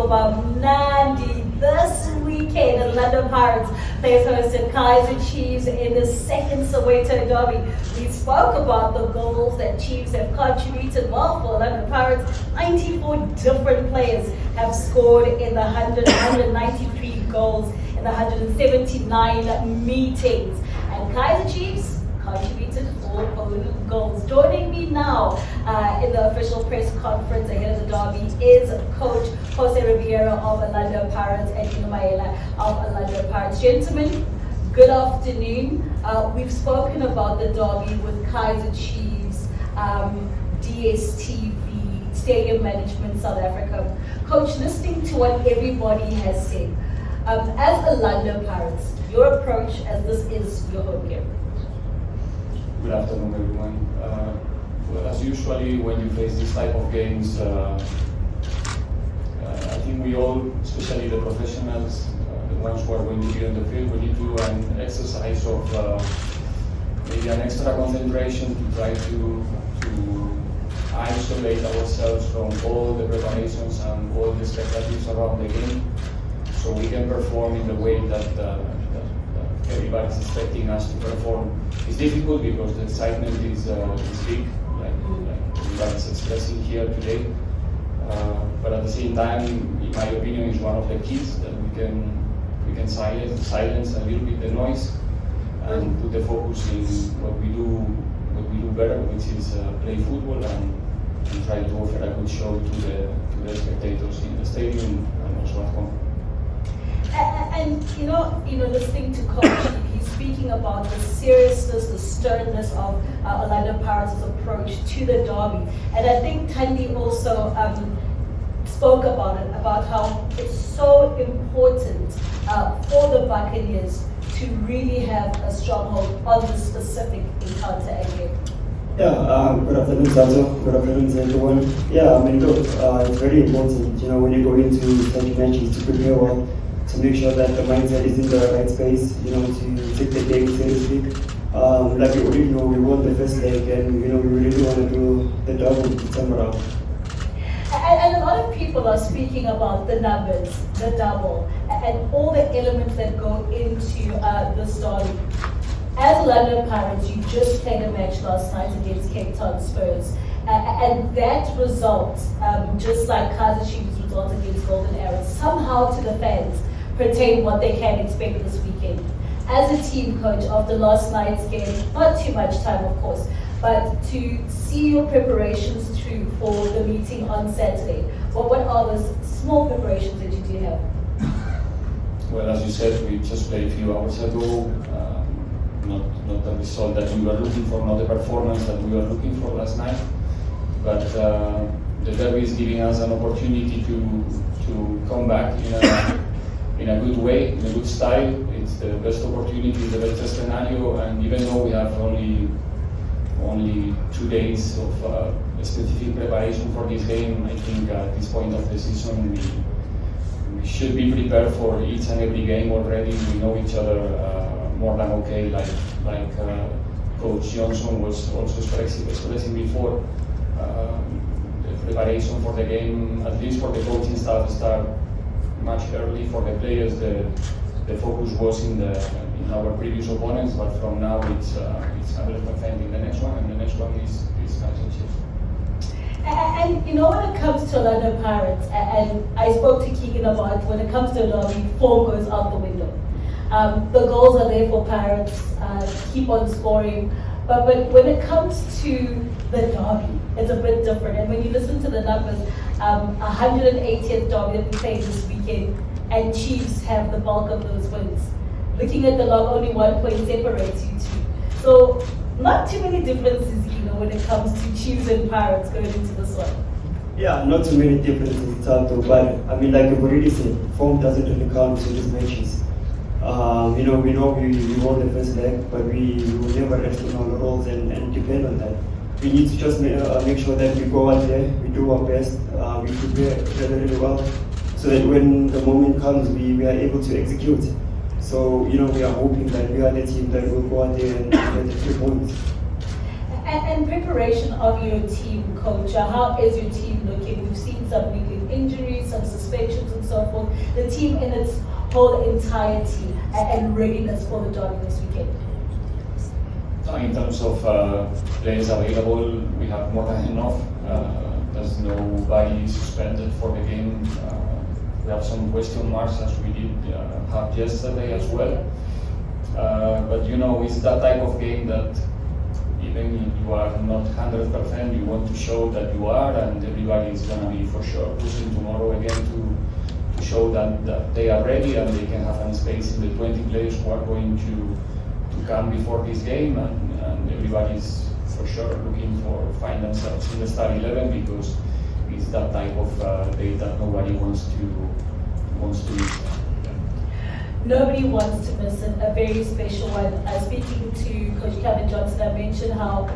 about Nandi this weekend. Orlando Pirates plays host to Kaizer Chiefs in the second Soweto Derby. We spoke about the goals that Chiefs have contributed. Well, for Orlando Pirates, 94 different players have scored in the 193 goals in the 179 meetings. And Kaizer Chiefs contributed 4 own goals. Joining me now in the official press conference ahead of the derby is Coach Jose Riveiro of Orlando Pirates and Innocent Maela of Orlando Pirates. Gentlemen, good afternoon. We've spoken about the derby with Kaizer Chiefs, DSTV, Stadium Management South Africa. Coach, listening to what everybody has said, as Orlando Pirates, your approach as this is your home game. Good afternoon, everyone. Well, as usually, when you face this type of games, I think we all, especially the professionals, the ones who are going to be on the field, we need to do an exercise of maybe an extra concentration to try to isolate ourselves from all the preparations and all the expectations around the game, so we can perform in the way that everybody's expecting us to perform. It's difficult because the excitement is big, like everybody's expressing here today. But at the same time, in my opinion, is one of the keys that we can silence a little bit the noise and put the focus in what we do better, which is play football and try to offer a good show to the spectators in the stadium and also at home. And listening to Coach, he's speaking about the seriousness, the sternness of Orlando Pirates' approach to the derby. And I think Thandi also spoke about it, about how it's so important for the Buccaneers to really have a stronghold on this specific encounter again. Yeah, good afternoon, Sato. Good afternoon, everyone. Yeah, I mean, look, it's very important, when you go into such matches to prepare well, to make sure that the mindset is in the right space, to take the game seriously. Like we already know, we won the first leg and, we really want to do the double this time around. And a lot of people are speaking about the numbers, the double, and all the elements that go into this derby. As Orlando Pirates, you just played a match last night against Cape Town Spurs. And that result, just like Kaizer Chiefs' result against Golden Arrows, somehow to the fans pertain what they can expect this weekend. As a team coach after last night's game, not too much time of course, but to see your preparations through for the meeting on Saturday, what are those small preparations that you do have? Well, as you said, we just played a few hours ago. Not the result that we were looking for, not the performance that we were looking for last night. But the derby is giving us an opportunity to come back in a good way, in a good style. It's the best opportunity, the best scenario, and even though we have only 2 days of specific preparation for this game, I think at this point of the season we should be prepared for each and every game already. We know each other more than okay, like Coach Johnson was also expressing before. The preparation for the game, at least for the coaching staff, start much early. For the players, the focus was in our previous opponents, but from now it's 100% in the next one, and the next one is Kaizer Chiefs. And when it comes to Orlando Pirates, and I spoke to Keegan about when it comes to a derby, form goes out the window. The goals are there for Pirates, keep on scoring, but when it comes to the derby, it's a bit different. And when you listen to the numbers, 180th derby that we played this weekend, and Chiefs have the bulk of those wins. Looking at the log, only 1 point separates you two. So not too many differences, when it comes to Chiefs and Pirates going into this one. Yeah, not too many differences, Tato, but I mean, like you've already said, form doesn't really count in these matches. We know we won the first leg, but we will never rest on our roles and depend on that. We need to just make sure that we go out there, we do our best, we prepare really, really well, so that when the moment comes, we are able to execute. So, we are hoping that we are the team that will go out there and get the 3 points. And preparation of your team, Coach, how is your team looking? We've seen some niggling injuries, some suspensions and so forth. The team in its whole entirety and readiness for the derby this weekend. In terms of players available, we have more than enough. There's nobody suspended for the game. We have some question marks as we did have yesterday as well. But it's that type of game that even if you are not 100%, you want to show that you are, and everybody is going to be for sure pushing tomorrow again to show that they are ready and they can have a space in the 20 players who are going to come before this game, and everybody's for sure looking for find themselves in the start 11 because it's that type of day that nobody wants to miss. Nobody wants to miss it, a very special one. Speaking to Coach Kevin Johnson, I mentioned how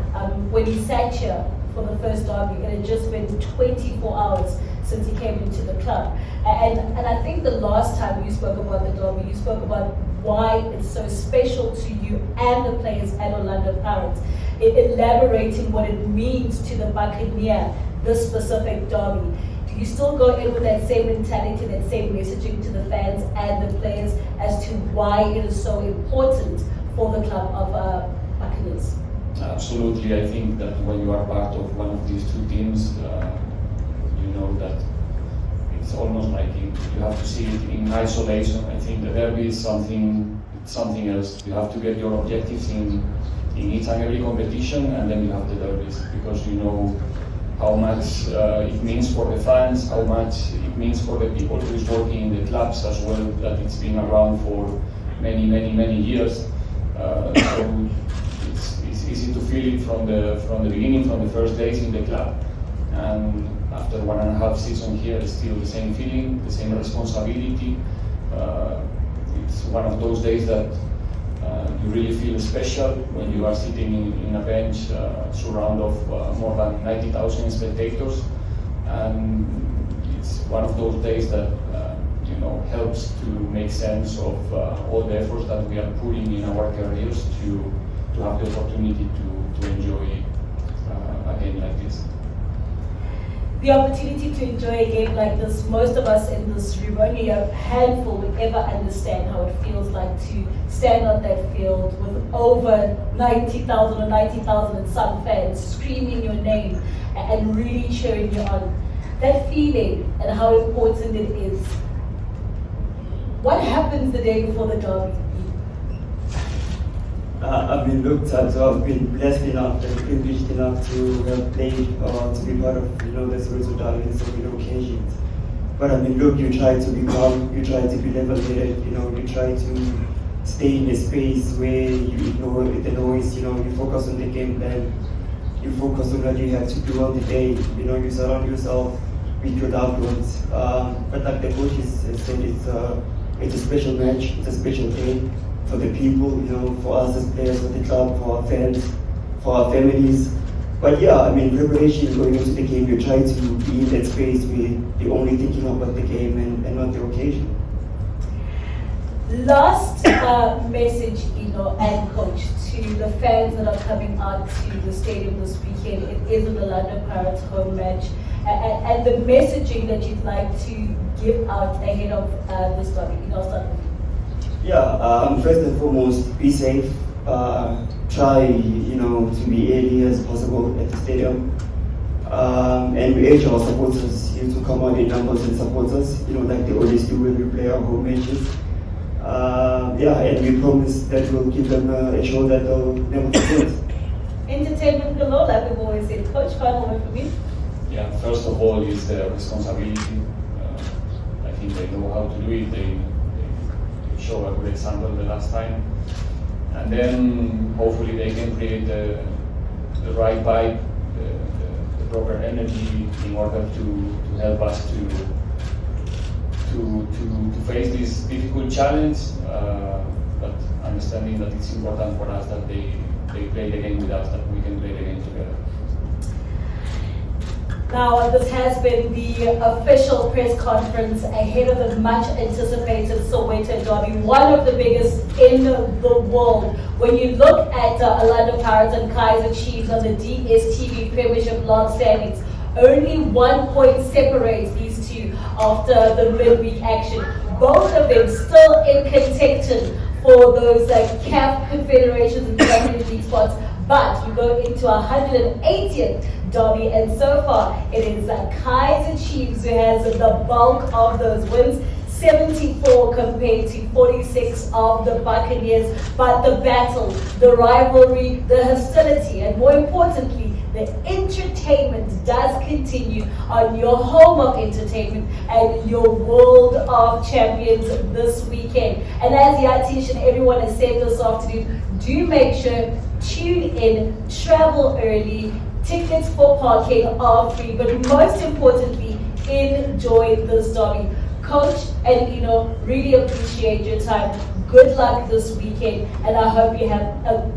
when he sat here for the first derby, it had just been 24 hours since he came into the club. And I think the last time you spoke about the derby, you spoke about why it's so special to you and the players at Orlando Pirates, elaborating what it means to the Buccaneer, this specific derby. Do you still go in with that same mentality, that same messaging to the fans and the players as to why it is so important for the club of Buccaneers? Absolutely. I think that when you are part of one of these two teams, you know that it's almost like you have to see it in isolation. I think the derby is something else. You have to get your objectives in each and every competition, and then you have the derbies, because you know how much it means for the fans, how much it means for the people who is working in the clubs as well, that it's been around for many years. So it's easy to feel it from the beginning, from the first days in the club. And after 1.5 seasons here, it's still the same feeling, the same responsibility. It's one of those days that you really feel special when you are sitting in a bench surrounded of more than 90,000 spectators. And it's one of those days that helps to make sense of all the efforts that we are putting in our careers to have the opportunity to enjoy a game like this. The opportunity to enjoy a game like this, most of us in this room, only a handful would ever understand how it feels like to stand on that field with over 90,000 or 90,000 and some fans screaming your name and really cheering you on. That feeling and how important it is. What happens the day before the derby? I've been looked at, so I've been blessed enough and privileged enough to have played, to be part of, the Soweto Derby on so many occasions. But look, you try to be calm, you try to be level-headed, you try to stay in a space where you ignore the noise, you focus on the game plan, you focus on what you have to do on the day, you surround yourself with your loved ones. But like the coaches said, it's a special match, it's a special day. For the people, for us as players of the club, for our fans, for our families. But yeah, preparation going into the game, you try to be in that space where you're only thinking about the game and not the occasion. Last message, and coach, to the fans that are coming out to the stadium this weekend. It is an Orlando Pirates home match, and the messaging that you'd like to give out ahead of this derby. I'll start with you. Yeah, first and foremost, be safe. Try, to be early as possible at the stadium. And we urge our supporters to come out in numbers and support us, like they always do when we play our home matches. And we promise that we'll give them a show that they'll never forget. Entertainment galore, like we've always said. Coach, final word for me? Yeah, first of all is the responsibility. I think they know how to do it. They show a good example the last time, and then hopefully they can create the right vibe, the proper energy in order to help us to face this difficult challenge, but understanding that it's important for us that they play the game with us, that we can play the game together. Now, this has been the official press conference ahead of the much anticipated Soweto Derby, one of the biggest in the world. When you look at Orlando Pirates and Kaizer Chiefs on the DStv Premiership log standings, only 1 point separates these two. after the midweek action. Both of them still in contention for those CAF Confederations and Champions League spots. But you go into 180th derby, and so far it is Kaizer Chiefs who has the bulk of those wins. 74 compared to 46 of the Buccaneers. But the battle, the rivalry, the hostility, and more importantly, the entertainment does continue on your home of entertainment and your World of Champions this weekend. And as Yatish and everyone has said this afternoon, do make sure, tune in, travel early, tickets for parking are free, but most importantly, enjoy this derby. Coach and really appreciate your time. Good luck this weekend, and I hope you have a